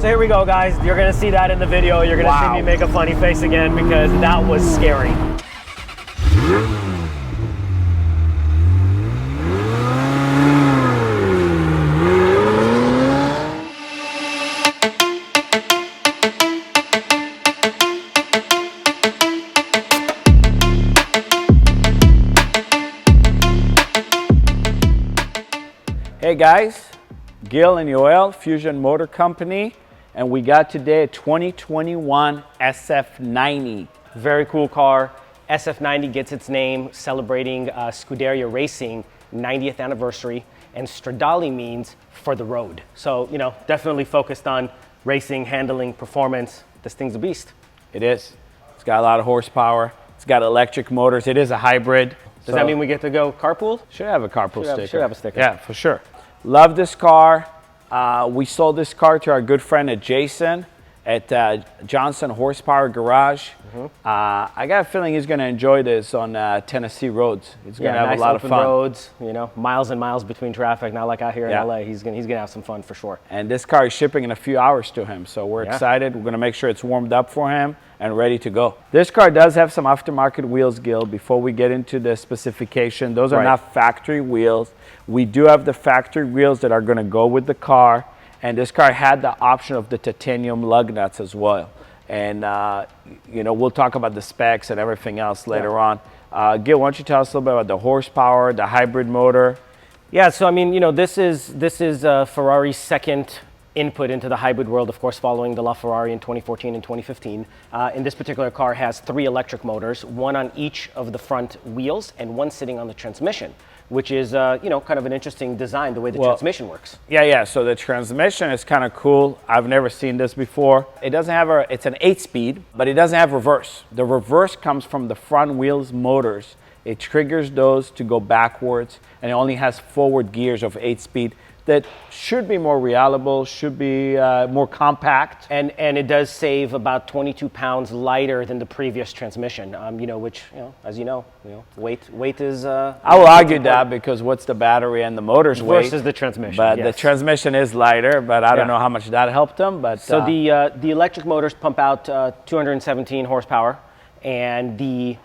So here we go, guys. You're gonna see that in the video. You're gonna see me make a funny face again because that was scary. Hey guys, Gil and Yoel, Fusion Motor Company, and we got today a 2021 SF90. Very cool car. SF90 gets its name celebrating Scuderia Racing 90th anniversary, and Stradale means for the road. So, you know, definitely focused on racing, handling, performance. This thing's a beast. It is. It's got a lot of horsepower. It's got electric motors. It is a hybrid. Does that mean we get to go carpool? Should have a carpool sticker. Should have a sticker. Yeah, for sure. Love this car. We sold this car to our good friend at Jason at Johnson Horsepower Garage. I got a feeling he's going to enjoy this on Tennessee roads. He's going to have nice a lot of open fun. Roads, you know, miles and miles between traffic. Not like out here in LA. He's gonna have some fun for sure. And this car is shipping in a few hours to him, so we're excited. We're going to make sure it's warmed up for him and ready to go. This car does have some aftermarket wheels, Gil. Before we get into the specification, those are not factory wheels. We do have the factory wheels that are going to go with the car, and this car had the option of the titanium lug nuts as well. And you know, we'll talk about the specs and everything else later on. Gil, why don't you tell us a little bit about the horsepower, the hybrid motor? Yeah, so I mean, you know, this is Ferrari's second input into the hybrid world, of course, following the LaFerrari in 2014 and 2015. And this particular car has 3 electric motors, one on each of the front wheels and one sitting on the transmission, which is, you know, kind of an interesting design, the way the transmission works. Yeah, so the transmission is kind of cool. I've never seen this before. It doesn't have it's an 8-speed, but it doesn't have reverse. The reverse comes from the front wheels motors. It triggers those to go backwards, and it only has forward gears of 8-speed. That should be more reliable, should be more compact. And it does save about 22 pounds lighter than the previous transmission, you know, which, you know, as you know, weight is... I will argue that because what's the battery and the motor's weight? Versus the transmission, But the transmission is lighter, but I don't know how much that helped them. But so the electric motors pump out 217 horsepower, and the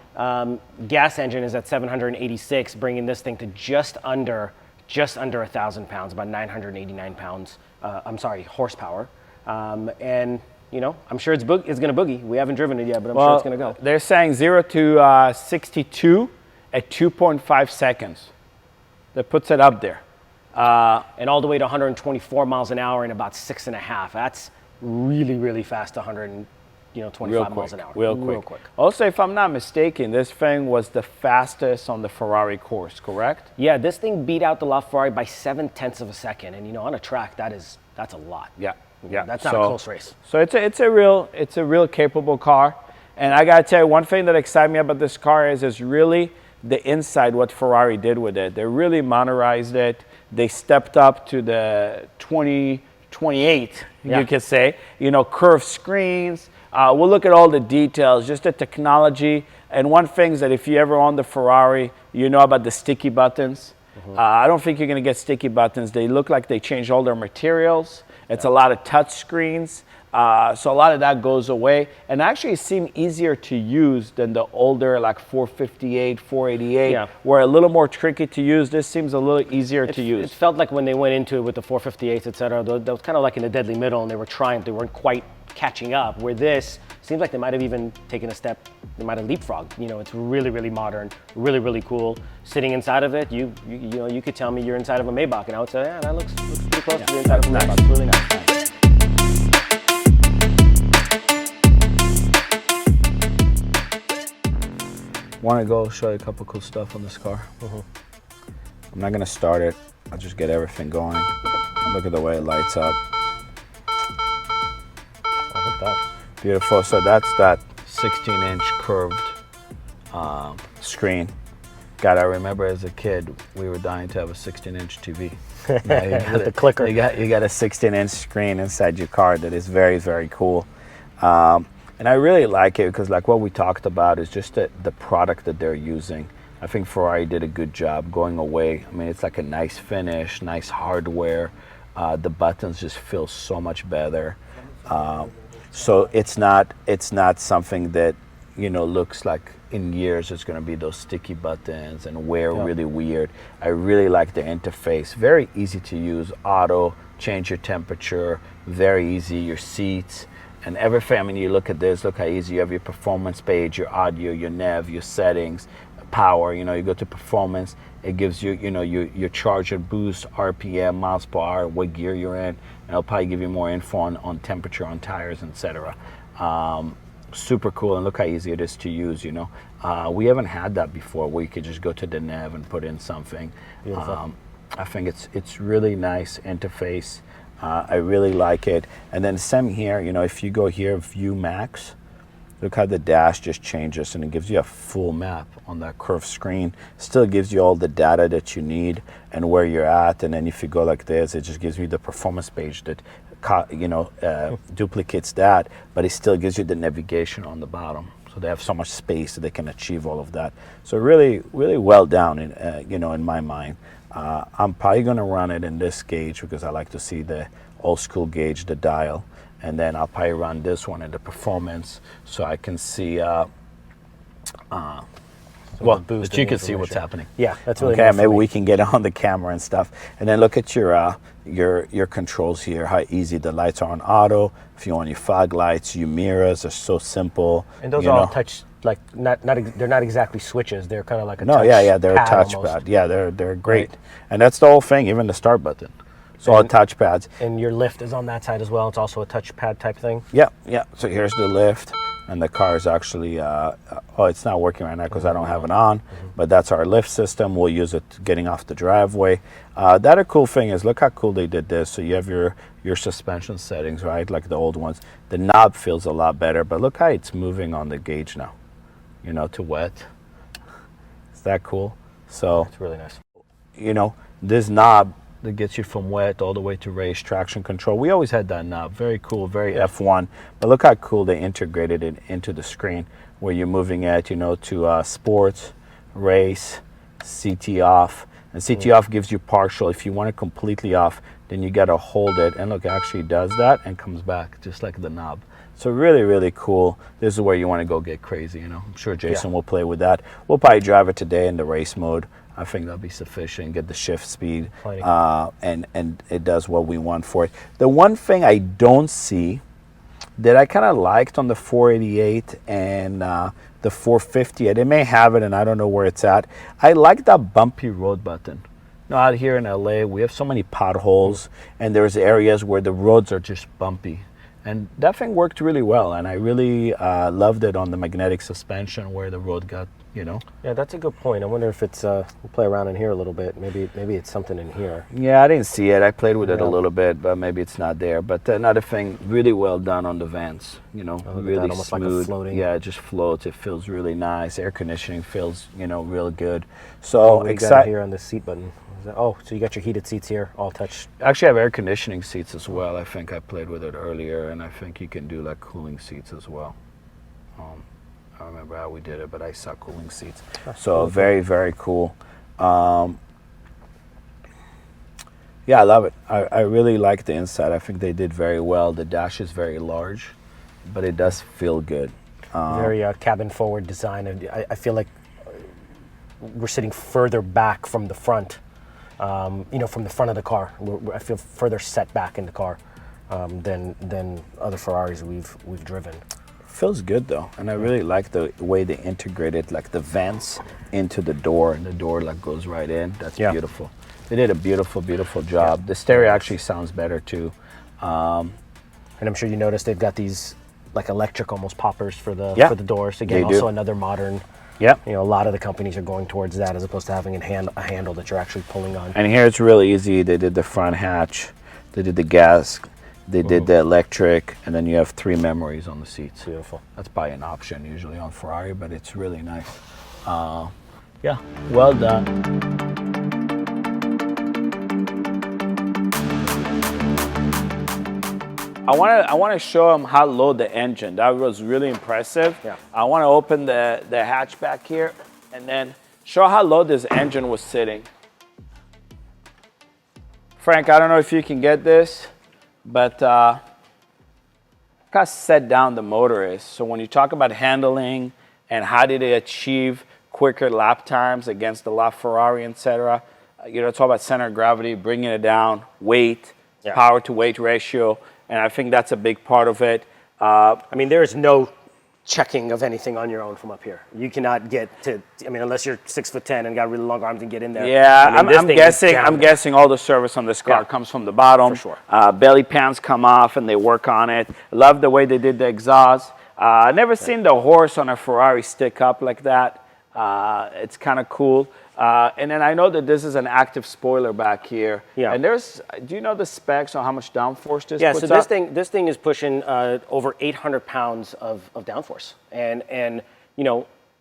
gas engine is at 786, bringing this thing to just under 1,000 pounds, about 989 pounds, horsepower. And, you know, I'm sure it's going to boogie. We haven't driven it yet, but I'm sure it's going to go. They're saying 0 to 62 at 2.5 seconds. That puts it up there. And all the way to 124 miles an hour in about 6.5. That's really, really fast, 25 miles an hour. Real quick. Also, if I'm not mistaken, this thing was the fastest on the Ferrari course, correct? Yeah, this thing beat out the LaFerrari by 0.7 of a second, and you know, on a track, that's a lot. Yeah. That's not a close race. So it's a real capable car, and I gotta tell you, one thing that excites me about this car is really the inside. What Ferrari did with it, they really modernized it. They stepped up to the 2028, you could say. You know, curved screens. We'll look at all the details, just the technology. And one thing is that if you ever own the Ferrari, you know about the sticky buttons. I don't think you're going to get sticky buttons. They look like they changed all their materials. It's a lot of touch screens. So a lot of that goes away. And actually it seemed easier to use than the older like 458, 488, were a little more tricky to use. This seems a little easier to use. It felt like when they went into it with the 458s, et cetera, that was kind of like in the deadly middle, and they weren't quite catching up, where this seems like they might have even taken a step, they might have leapfrogged. You know, it's really, really modern, really, really cool. Sitting inside of it, you know, you could tell me you're inside of a Maybach, and I would say, yeah, that looks pretty close to the inside of a Maybach. It's really nice. Want to go show you a couple cool stuff on this car. I'm not going to start it. I'll just get everything going. Look at the way it lights up. Beautiful. So that's that 16-inch curved screen. God, I remember as a kid, we were dying to have a 16-inch TV. With the clicker. You got a 16-inch screen inside your car that is very, very cool. And I really like it because like what we talked about is just the product that they're using. I think Ferrari did a good job going away. I mean, it's like a nice finish, nice hardware. The buttons just feel so much better. So it's not something that, you know, looks like in years it's going to be those sticky buttons and wear really weird. I really like the interface. Very easy to use. Auto, change your temperature, very easy. Your seats and everything. I mean, you look at this, look how easy. You have your performance page, your audio, your nav, your settings, power. You know, you go to performance. It gives you, you know, your charge and boost, RPM, miles per hour, what gear you're in. And it'll probably give you more info on temperature, on tires, etc. Super cool, and look how easy it is to use, you know. We haven't had that before where you could just go to the nav and put in something. I think it's really nice interface. I really like it. And then same here, you know, if you go here, View Max, look how the dash just changes and it gives you a full map on that curved screen. Still gives you all the data that you need and where you're at. And then if you go like this, it just gives you the performance page that, you know, duplicates that, but it still gives you the navigation on the bottom. So they have so much space that they can achieve all of that. So really, really well done, in, you know, in my mind. I'm probably going to run it in this gauge because I like to see the old school gauge, the dial. And then I'll probably run this one in the performance so I can see, well, that you can see what's happening. Yeah, that's really okay. nice. Maybe we can get on the camera and stuff. And then look at your controls here. How easy the lights are on auto. If you want your fog lights, your mirrors are so simple. And those are all touch, like they're not exactly switches. They're kind of like a no, touch yeah, they're a pad touchpad. Yeah, they're great. Right. And that's the whole thing. Even the start button. It's all touchpads. And your lift is on that side as well. It's also a touchpad type thing. Yeah, yeah. So here's the lift, and the car is actually, oh, it's not working right now because I don't have it on, but that's our lift system. We'll use it getting off the driveway. That a cool thing is, look how cool they did this. So you have your suspension settings, right, like the old ones. The knob feels a lot better, but look how it's moving on the gauge now, you know, to wet. Is that cool? So it's really nice. You know, this knob that gets you from wet all the way to race, traction control. We always had that knob. Very cool, very F1. But look how cool they integrated it into the screen where you're moving it, you know, to sports, race, CT off. And CT off gives you partial. If you want it completely off, then you got to hold it. And look, it actually does that and comes back just like the knob. So really, really cool. This is where you want to go get crazy, you know. I'm sure Jason will play with that. We'll probably drive it today in the race mode. I think that'll be sufficient. Get the shift speed, and it does what we want for it. The one thing I don't see that I kind of liked on the 488 and the 450, they may have it and I don't know where it's at. I like that bumpy road button. Now out here in LA, we have so many potholes and there's areas where the roads are just bumpy. And that thing worked really well, and I really loved it on the magnetic suspension where the road got, you know. Yeah, that's a good point. I wonder if it's, we'll play around in here a little bit. Maybe it's something in here. Yeah, I didn't see it. I played with it a little bit, but maybe it's not there. But another thing, really well done on the vents, you know, really almost smooth. like a floating. Yeah, it just floats. It feels really nice. Air conditioning feels, you know, real good. So excited here on the seat button. Oh, so you got your heated seats here, all touch. Actually, I have air conditioning seats as well. I think I played with it earlier, and I think you can do like cooling seats as well. I don't remember how we did it, but I saw cooling seats. So very, very cool. Yeah, I love it. I really like the inside. I think they did very well. The dash is very large, but it does feel good. Very cabin forward design. I feel like we're sitting further back from the front. You know, from the front of the car. I feel further set back in the car than other Ferraris we've driven. Feels good though, and I really like the way they integrated like the vents into the door, and the door like goes right in. That's beautiful. They did a beautiful, beautiful job. The stereo actually sounds better too. And I'm sure you noticed they've got these like electric almost poppers for the doors. Again, also another modern. Yeah, you know, a lot of the companies are going towards that as opposed to having a handle that you're actually pulling on. And here it's really easy. They did the front hatch, they did the gas, they did the electric, and then you have 3 memories on the seats. Beautiful. That's probably an option usually on Ferrari, but it's really nice. Yeah, well done. I want to show them how low the engine. That was really impressive. Yeah. I want to open the hatchback here and then show how low this engine was sitting. Frank, I don't know if you can get this, but how set down the motor is. So when you talk about handling and how did they achieve quicker lap times against the LaFerrari, etc., it's all about center of gravity, bringing it down, weight, power to weight ratio, and I think that's a big part of it. I mean, there is no checking of anything on your own from up here. You cannot get to, unless you're 6'10" and got really long arms and get in there. Yeah, I'm guessing all the service on this car comes from the bottom. For sure. Belly pans come off and they work on it. Love the way they did the exhaust. Never seen the horse on a Ferrari stick up like that. It's kind of cool. And then I know that this is an active spoiler back here. Yeah. And do you know the specs on how much downforce this puts so up? this thing is pushing over 800 pounds of downforce. And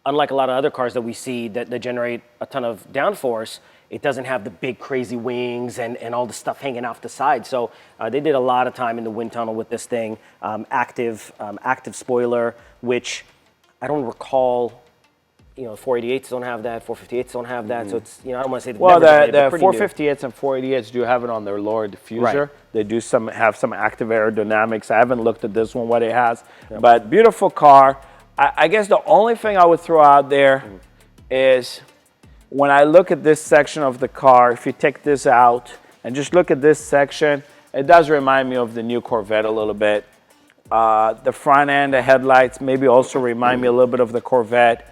unlike a lot of other cars that we see that generate a ton of downforce, it doesn't have the big crazy wings and all the stuff hanging off the side. So they did a lot of time in the wind tunnel with this thing. Active spoiler, which I don't recall. 488s don't have that, 458s don't have that, so it's, I don't want to say the 458s and 488s do have it on their lower diffuser. Right. They do have some active aerodynamics. I haven't looked at this one, what it has, but beautiful car. I guess the only thing I would throw out there is when I look at this section of the car, if you take this out and just look at this section, it does remind me of the new Corvette a little bit. The front end, the headlights maybe also remind me a little bit of the Corvette.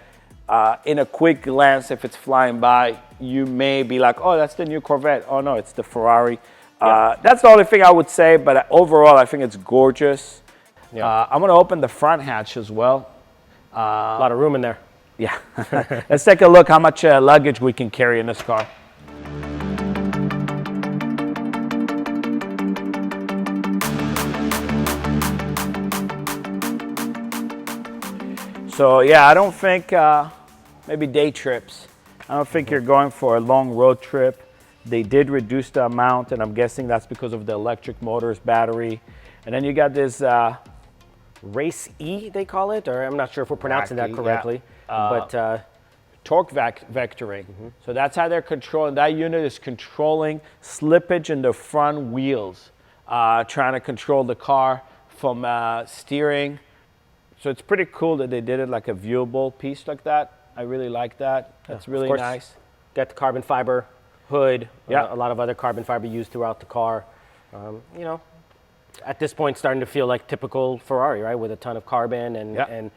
In a quick glance, if it's flying by, you may be like, oh, that's the new Corvette. Oh, no, it's the Ferrari. That's the only thing I would say, but overall, I think it's gorgeous. I'm going to open the front hatch as well. A lot of room in there. Yeah. Let's take a look how much luggage we can carry in this car. So, I don't think... maybe day trips. I don't think you're going for a long road trip. They did reduce the amount, and I'm guessing that's because of the electric motors, battery. And then you got this Race E, they call it, or I'm not sure if we're pronouncing that correctly. But torque vectoring. So that's how they're controlling. That unit is controlling slippage in the front wheels, trying to control the car from steering. So it's pretty cool that they did it like a viewable piece like that. I really like that. That's really nice. Got the carbon fiber hood. A lot of other carbon fiber used throughout the car. At this point, starting to feel like typical Ferrari, right? With a ton of carbon and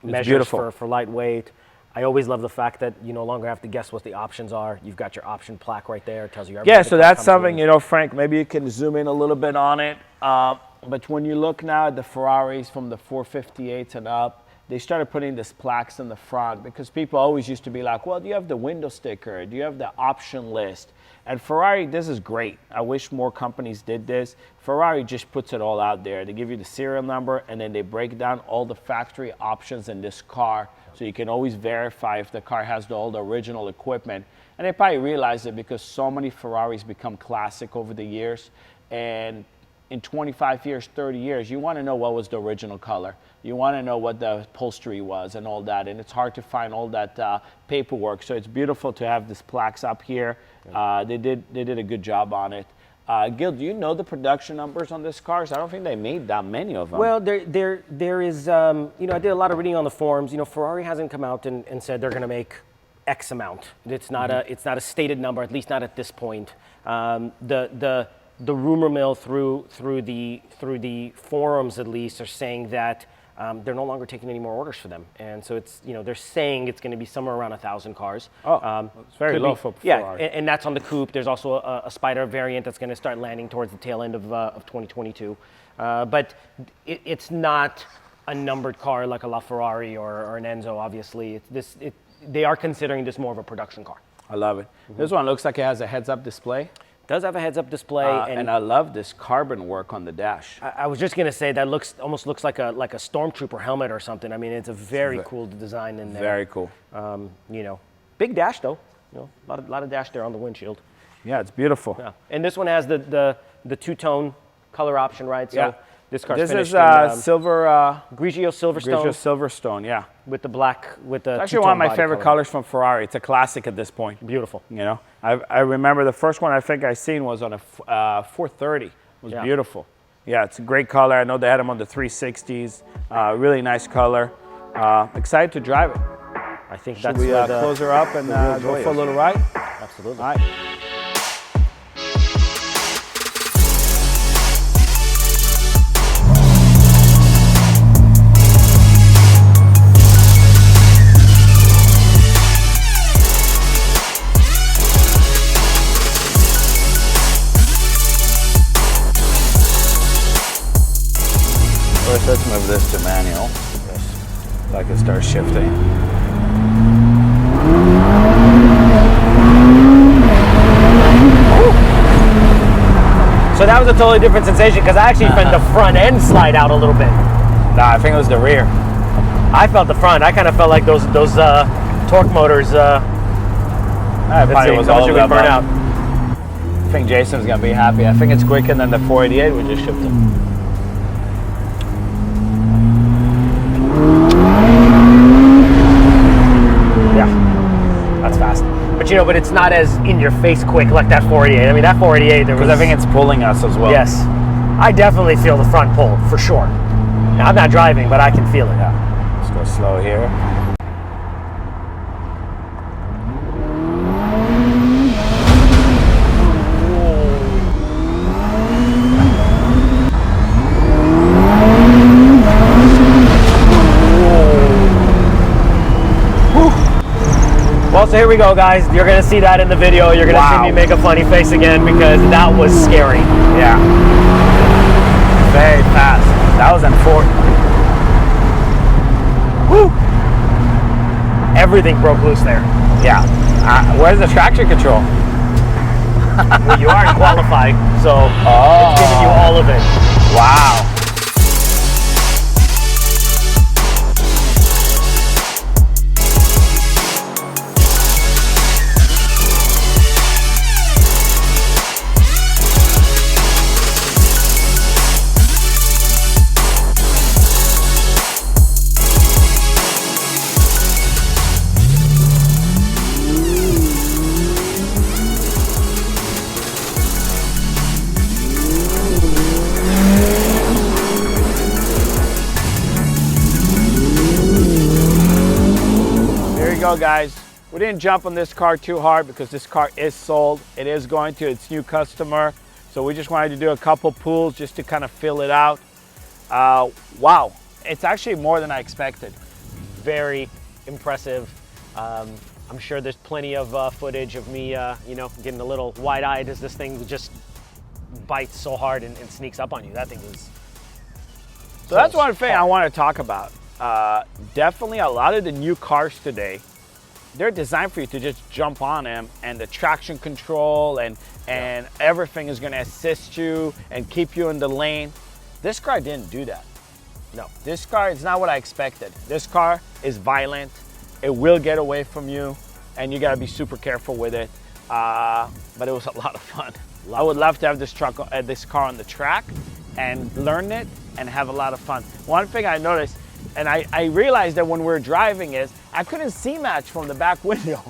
measures for lightweight. I always love the fact that you no longer have to guess what the options are. You've got your option plaque right there. It tells you everything. Yeah, so that's something, Frank, maybe you can zoom in a little bit on it. But when you look now at the Ferraris from the 458s and up, they started putting these plaques in the front because people always used to be like, well, do you have the window sticker? Do you have the option list? And Ferrari, this is great. I wish more companies did this. Ferrari just puts it all out there. They give you the serial number, and then they break down all the factory options in this car so you can always verify if the car has all the original equipment. And they probably realize it because so many Ferraris become classic over the years. And in 25 years, 30 years, you want to know what was the original color. You want to know what the upholstery was and all that. And it's hard to find all that paperwork. So it's beautiful to have these plaques up here. They did a good job on it. Gil, do you know the production numbers on this cars? I don't think they made that many of them. Well, there is, I did a lot of reading on the forums. Ferrari hasn't come out and said they're going to make X amount. It's not a stated number, at least not at this point. The rumor mill through the forums at least are saying that they're no longer taking any more orders for them, and so it's they're saying it's going to be somewhere around 1,000 cars. It's very low for Ferrari. And that's on the coupe. There's also a Spider variant that's going to start landing towards the tail end of 2022, but it's not a numbered car like a LaFerrari or an Enzo. Obviously, they are considering this more of a production car. I love it. This one looks like it has a heads-up display. Does have a heads-up display, and I love this carbon work on the dash. I was just gonna say that almost looks like a stormtrooper helmet or something. I mean, it's a very cool design in there. Very cool. Big dash though. A lot of dash there on the windshield. Yeah, it's beautiful. Yeah. And this one has the two-tone color option, right? So this car's finished in silver. Grigio Silverstone. Grigio Silverstone, yeah. With the black, with the. It's actually one of my favorite colors from Ferrari. It's a classic at this point. Beautiful. I remember the first one I think I seen was on a 430. It was beautiful. Yeah, it's a great color. I know they had them on the 360s. Really nice color. Excited to drive it. I think Should that's we where the close her up and real go joy for a is. little ride? Absolutely. All right. First, let's move this to manual so I can start shifting. So that was a totally different sensation because I actually felt the front end slide out a little bit. Nah, I think it was the rear. I felt the front. I kind of felt like those torque motors. I Let's see, was how much all did we of burn that. out? I think Jason's gonna be happy. I think it's quicker than the 488 we just shipped him. Yeah, that's fast. But you know, but it's not as in your face quick like that 488. I mean, that 488 there was. Because I think it's pulling us as well. Yes, I definitely feel the front pull for sure. Now, I'm not driving, but I can feel it. Yeah. Let's go slow here. Well, so here we go, guys. You're gonna see that in the video. You're gonna see me make a funny face again because that was scary. Yeah. Very fast. That was in 4. Woo! Everything broke loose there. Yeah. Where's the traction control? Well, you aren't qualified, so Oh. it's giving you all of it. Wow. Go, guys. We didn't jump on this car too hard because this car is sold. It is going to its new customer. So we just wanted to do a couple pulls just to kind of fill it out. Wow, it's actually more than I expected. Very impressive. I'm sure there's plenty of footage of me, you know, getting a little wide-eyed as this thing just bites so hard and sneaks up on you. That thing is. So that's one thing I want to talk about. Definitely a lot of the new cars today, they're designed for you to just jump on them, and the traction control and everything is going to assist you and keep you in the lane. This car didn't do that. No, this car is not what I expected. This car is violent. It will get away from you, and you got to be super careful with it. But it was a lot of fun. I would love to have this car on the track and learn it and have a lot of fun. One thing I noticed, and I realized that when we're driving, is I couldn't see much from the back window.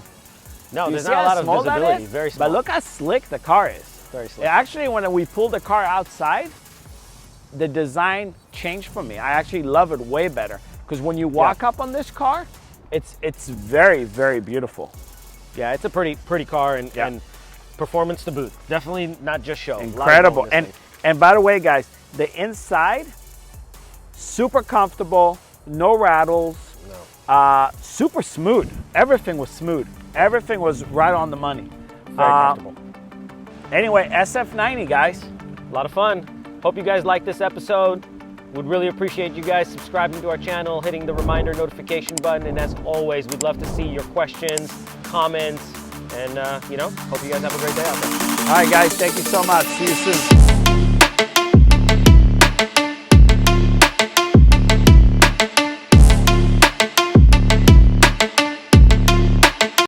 No, there's see not a how lot of small that visibility. is? Very small. But look how slick the car is. Very slick. Actually, when we pulled the car outside, the design changed for me. I actually love it way better because when you walk up on this car, it's very, very beautiful. Yeah, it's a pretty car and performance to boot. Definitely not just show. Incredible. And by the way, guys, the inside, super comfortable, no rattles, super smooth. Everything was smooth. Everything was right on the money. Very comfortable. Anyway, SF90, guys. A lot of fun. Hope you guys liked this episode. Would really appreciate you guys subscribing to our channel, hitting the reminder notification button, and as always, we'd love to see your questions, comments, and you know, hope you guys have a great day out there. All right, guys, thank you so much. See you soon.